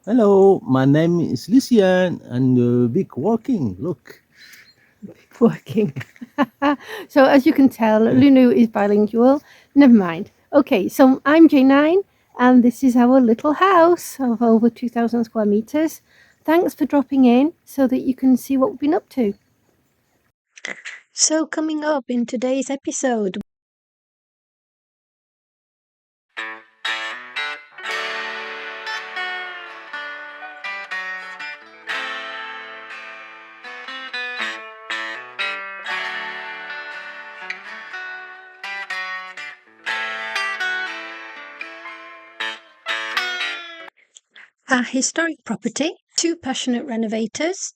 Hello, my name is Lucian and big walking. Look. Working. So as you can tell, Lunu is bilingual. Never mind. Okay, so I'm J9, and this is our little house of over 2,000 square meters. Thanks for dropping in so that you can see what we've been up to. So coming up in today's episode, a historic property, two passionate renovators,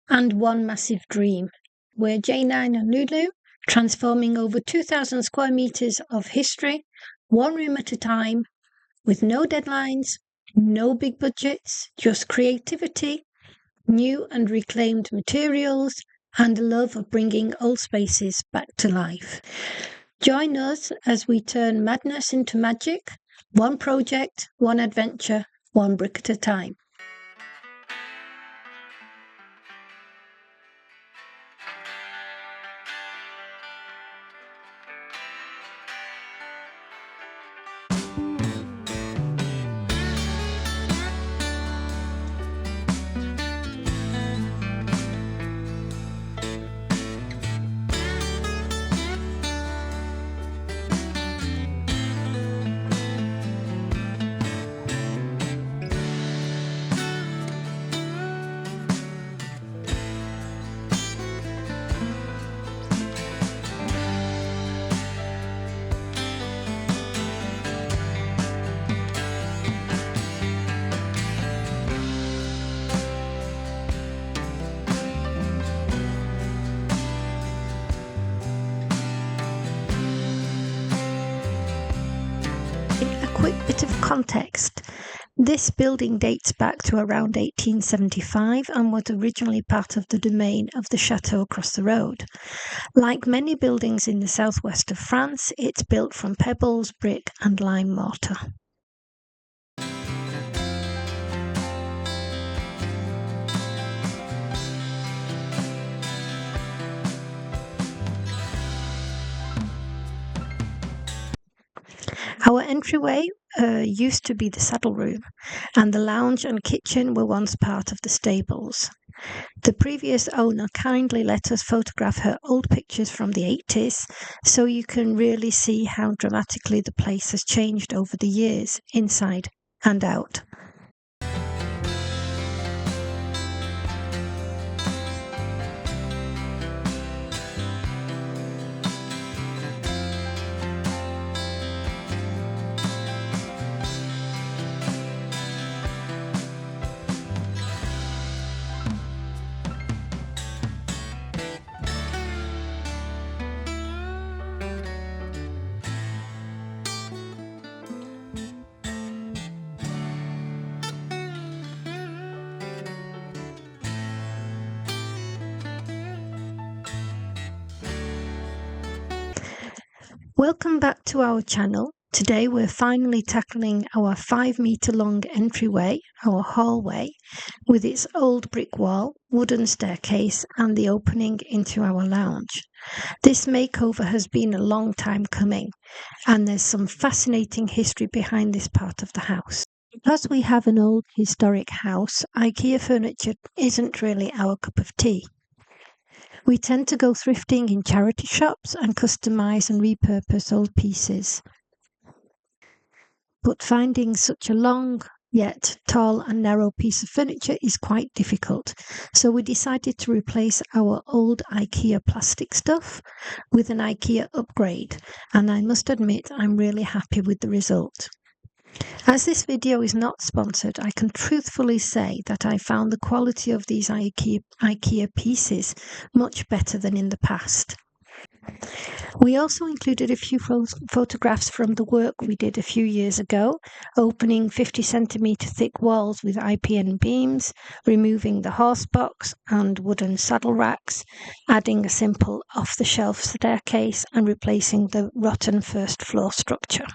and one massive dream. We're J9 and Lulu, transforming over 2,000 square meters of history, one room at a time, with no deadlines, no big budgets, just creativity, new and reclaimed materials, and a love of bringing old spaces back to life. Join us as we turn madness into magic, one project, one adventure, one brick at a time. A quick bit of context. This building dates back to around 1875 and was originally part of the domain of the chateau across the road. Like many buildings in the southwest of France, it's built from pebbles, brick, and lime mortar. Our entryway used to be the saddle room, and the lounge and kitchen were once part of the stables. The previous owner kindly let us photograph her old pictures from the 80s, so you can really see how dramatically the place has changed over the years, inside and out. Welcome back to our channel. Today we're finally tackling our 5-meter long entryway, our hallway, with its old brick wall, wooden staircase and the opening into our lounge. This makeover has been a long time coming, and there's some fascinating history behind this part of the house. Because we have an old historic house, IKEA furniture isn't really our cup of tea. We tend to go thrifting in charity shops and customize and repurpose old pieces. But finding such a long, yet tall and narrow piece of furniture is quite difficult. So we decided to replace our old IKEA plastic stuff with an IKEA upgrade. And I must admit, I'm really happy with the result. As this video is not sponsored, I can truthfully say that I found the quality of these IKEA pieces much better than in the past. We also included a few photographs from the work we did a few years ago, opening 50 centimetre thick walls with IPN beams, removing the horse box and wooden saddle racks, adding a simple off-the-shelf staircase and replacing the rotten first floor structure.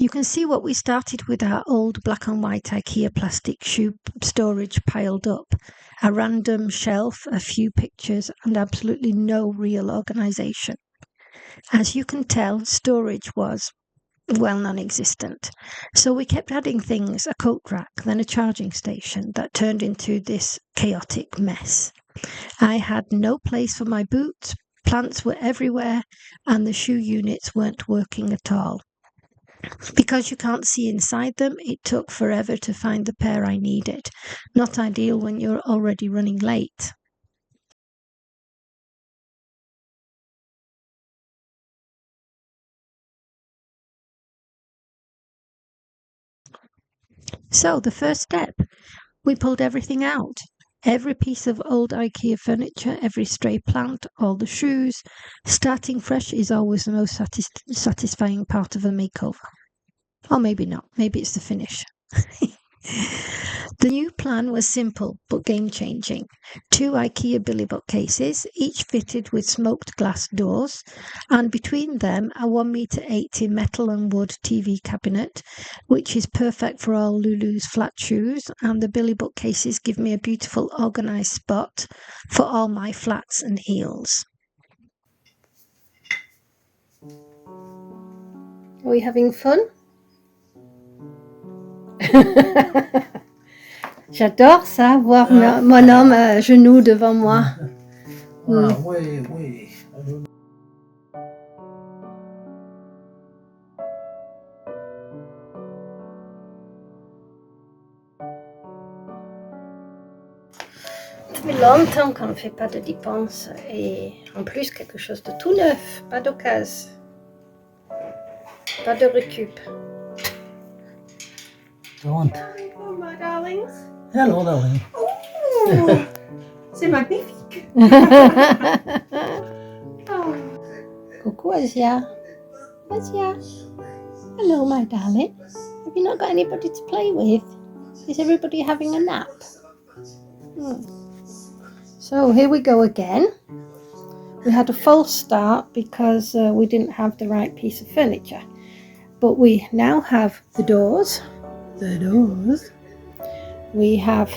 You can see what we started with: our old black and white IKEA plastic shoe storage piled up, a random shelf, a few pictures, and absolutely no real organisation. As you can tell, storage was, well, non-existent. So we kept adding things: a coat rack, then a charging station, that turned into this chaotic mess. I had no place for my boots, plants were everywhere, and the shoe units weren't working at all. Because you can't see inside them, it took forever to find the pair I needed. Not ideal when you're already running late. So the first step, we pulled everything out. Every piece of old IKEA furniture, every stray plant, all the shoes. Starting fresh is always the most satisfying part of a makeover. Or maybe not. Maybe it's the finish. The new plan was simple but game-changing. 2 IKEA billy bookcases, each fitted with smoked glass doors, and between them a 1 meter 80 metal and wood TV cabinet, which is perfect for all Lulu's flat shoes, and the billy bookcases give me a beautiful organised spot for all my flats and heels. Are we having fun? J'adore ça, voir mon homme à genoux devant moi. Ah, oui, oui. Ça fait longtemps qu'on ne fait pas de dépenses et en plus quelque chose de tout neuf, pas d'occasion, pas de récup. Don't. Hello, my darlings. Hello, darling. Oh, c'est magnifique. Oh. Coucou Asia. Asia. Hello, my darling. Have you not got anybody to play with? Is everybody having a nap? So here we go again. We had a false start because we didn't have the right piece of furniture. But we now have the doors. We have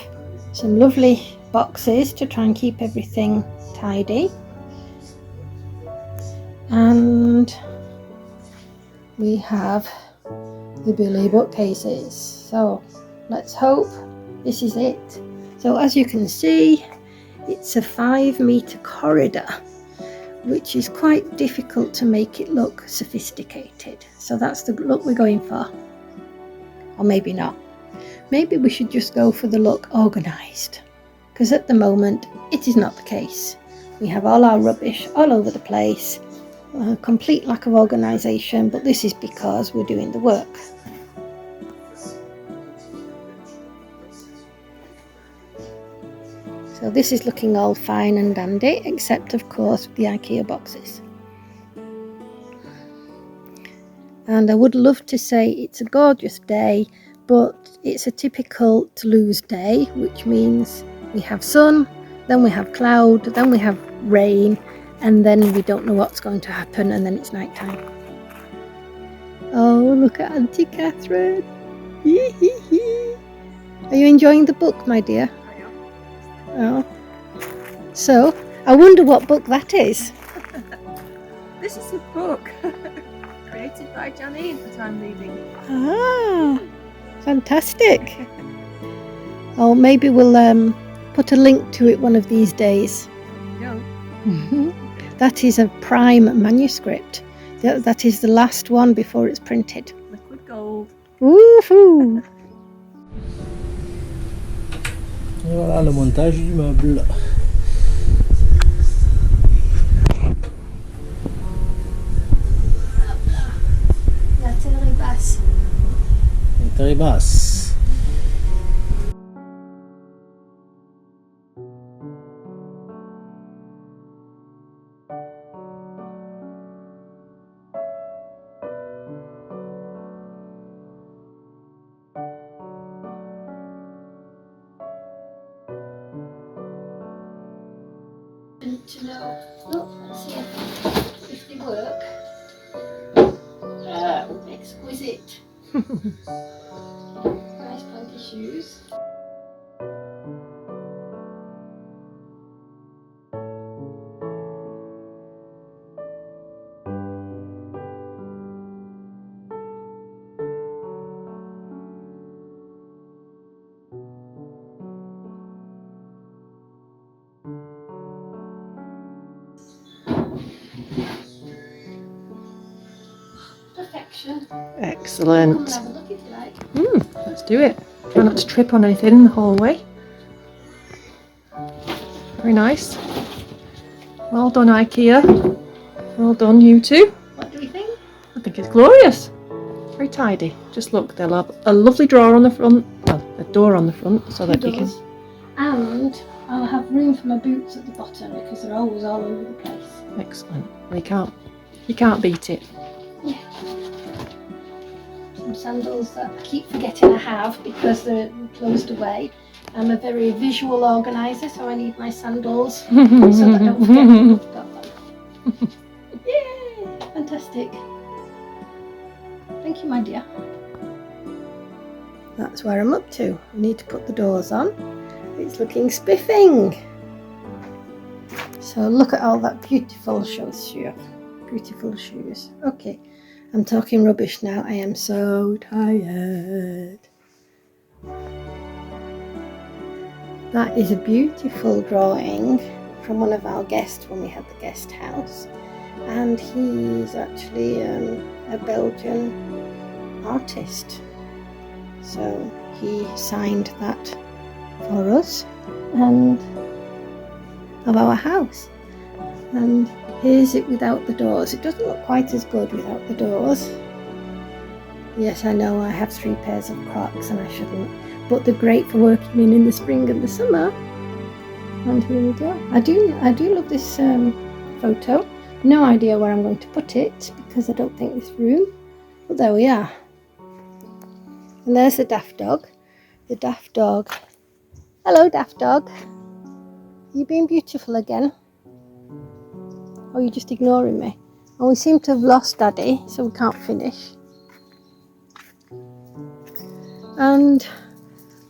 some lovely boxes to try and keep everything tidy. And we have the billy bookcases. So let's hope this is it. So as you can see, it's a 5-meter corridor, which is quite difficult to make it look sophisticated. So that's the look we're going for. Or maybe not. Maybe we should just go for the look organised, because at the moment it is not the case. We have all our rubbish all over the place, a complete lack of organisation, but this is because we're doing the work. So this is looking all fine and dandy, except of course the IKEA boxes. And I would love to say it's a gorgeous day, but it's a typical Toulouse day, which means we have sun, then we have cloud, then we have rain, and then we don't know what's going to happen, and then it's night time. Oh, look at Auntie Catherine. Are you enjoying the book, my dear? Oh. So, I wonder what book that is. This is a book created by Janine that I'm reading. Ah, fantastic. Oh, maybe we'll put a link to it one of these days. No. That is a prime manuscript. That is the last one before it's printed. Liquid gold. Woohoo! Et voilà le montage du meuble. La terre est basse. La terre est basse. To know, look, let's see if they work. Exquisite. Nice pointy shoes. Perfection. Excellent. Have a look if you like. Let's do it. Try not to trip on anything in the hallway. Very nice. Well done, IKEA. Well done, you two. What do we think? I think it's glorious. Very tidy. Just look, they'll have a lovely drawer on the front. Well, a door on the front so that you can. And I'll have room for my boots at the bottom because they're always all over the place. Excellent. Well, you can't beat it. Yeah. Some sandals that I keep forgetting I have because they're closed away. I'm a very visual organiser, so I need my sandals so that I don't forget I've got them. Yay! Fantastic. Thank you, my dear. That's where I'm up to. I need to put the doors on. It's looking spiffing. So look at all that beautiful shoes. Beautiful shoes. Okay, I'm talking rubbish now. I am so tired. That is a beautiful drawing from one of our guests when we had the guest house. And he's actually a Belgian artist. So he signed that for us and of our house. And here's it without the doors. It doesn't look quite as good without the doors. Yes, I know I have 3 pairs of Crocs and I shouldn't, but they're great for working in the spring and the summer. And here we go. I do love this photo. No idea where I'm going to put it because I don't think there's room. But there we are. And there's the daft dog. The daft dog. Hello, daft dog. You being beautiful again? Or are you just ignoring me? And we seem to have lost Daddy, so we can't finish. And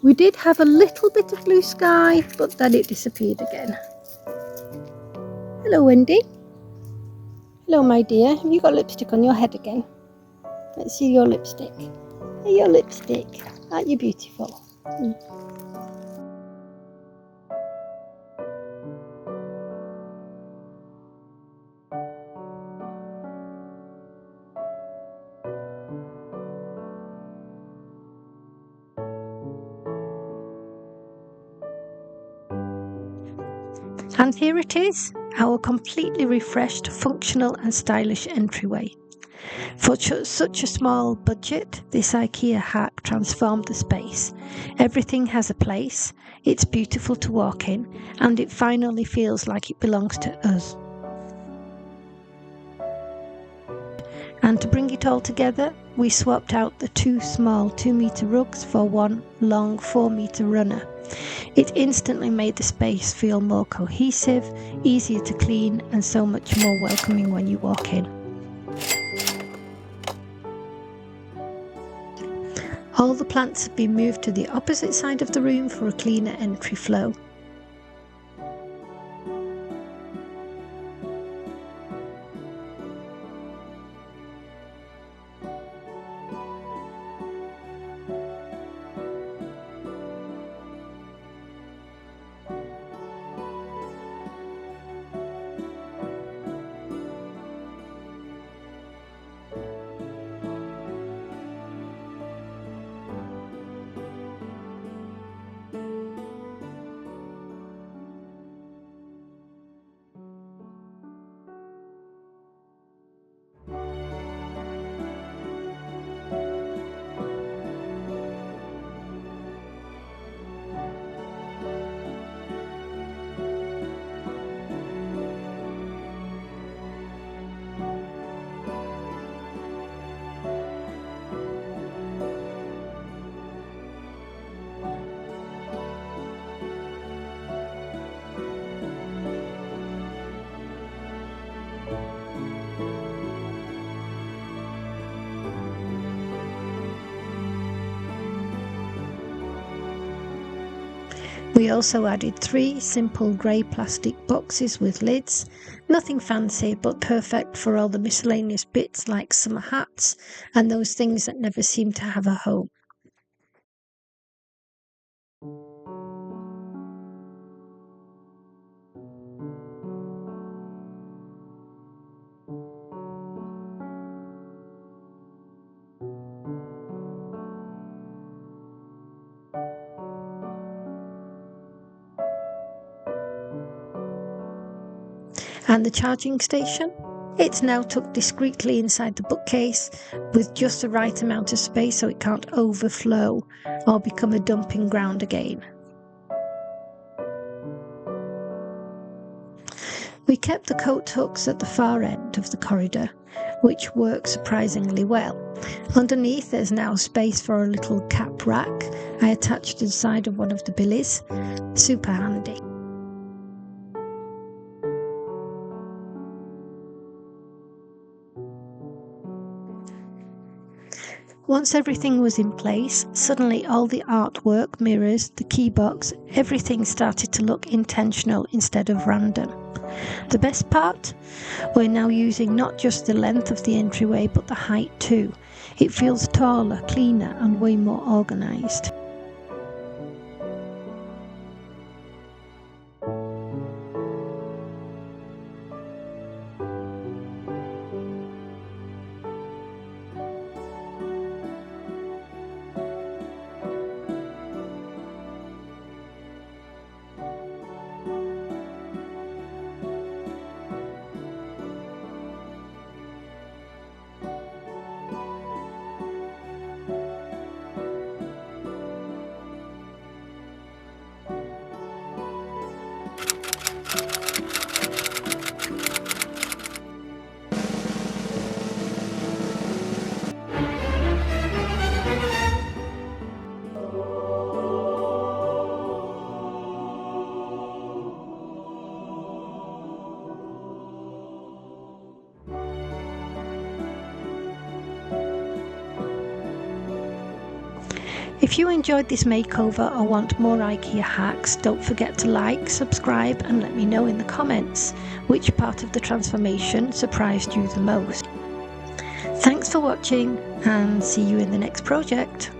we did have a little bit of blue sky, but then it disappeared again. Hello, Wendy. Hello, my dear. Have you got lipstick on your head again? Let's see your lipstick. Hey, your lipstick. Aren't you beautiful? And here it is, our completely refreshed, functional and stylish entryway. For such a small budget, this IKEA hack transformed the space. Everything has a place, it's beautiful to walk in, and it finally feels like it belongs to us. And to bring it all together, we swapped out the 2 small 2-metre rugs for one long 4-metre runner. It instantly made the space feel more cohesive, easier to clean, and so much more welcoming when you walk in. All the plants have been moved to the opposite side of the room for a cleaner entry flow. We also added 3 simple grey plastic boxes with lids, nothing fancy but perfect for all the miscellaneous bits like summer hats and those things that never seem to have a home. And the charging station? It's now tucked discreetly inside the bookcase with just the right amount of space so it can't overflow or become a dumping ground again. We kept the coat hooks at the far end of the corridor, which work surprisingly well. Underneath there's now space for a little cap rack I attached to the side of one of the billies. Super handy. Once everything was in place, suddenly all the artwork, mirrors, the key box, everything started to look intentional instead of random. The best part? We're now using not just the length of the entryway but the height too. It feels taller, cleaner and way more organised. If you enjoyed this makeover or want more IKEA hacks, don't forget to like, subscribe and let me know in the comments which part of the transformation surprised you the most. Thanks for watching and see you in the next project.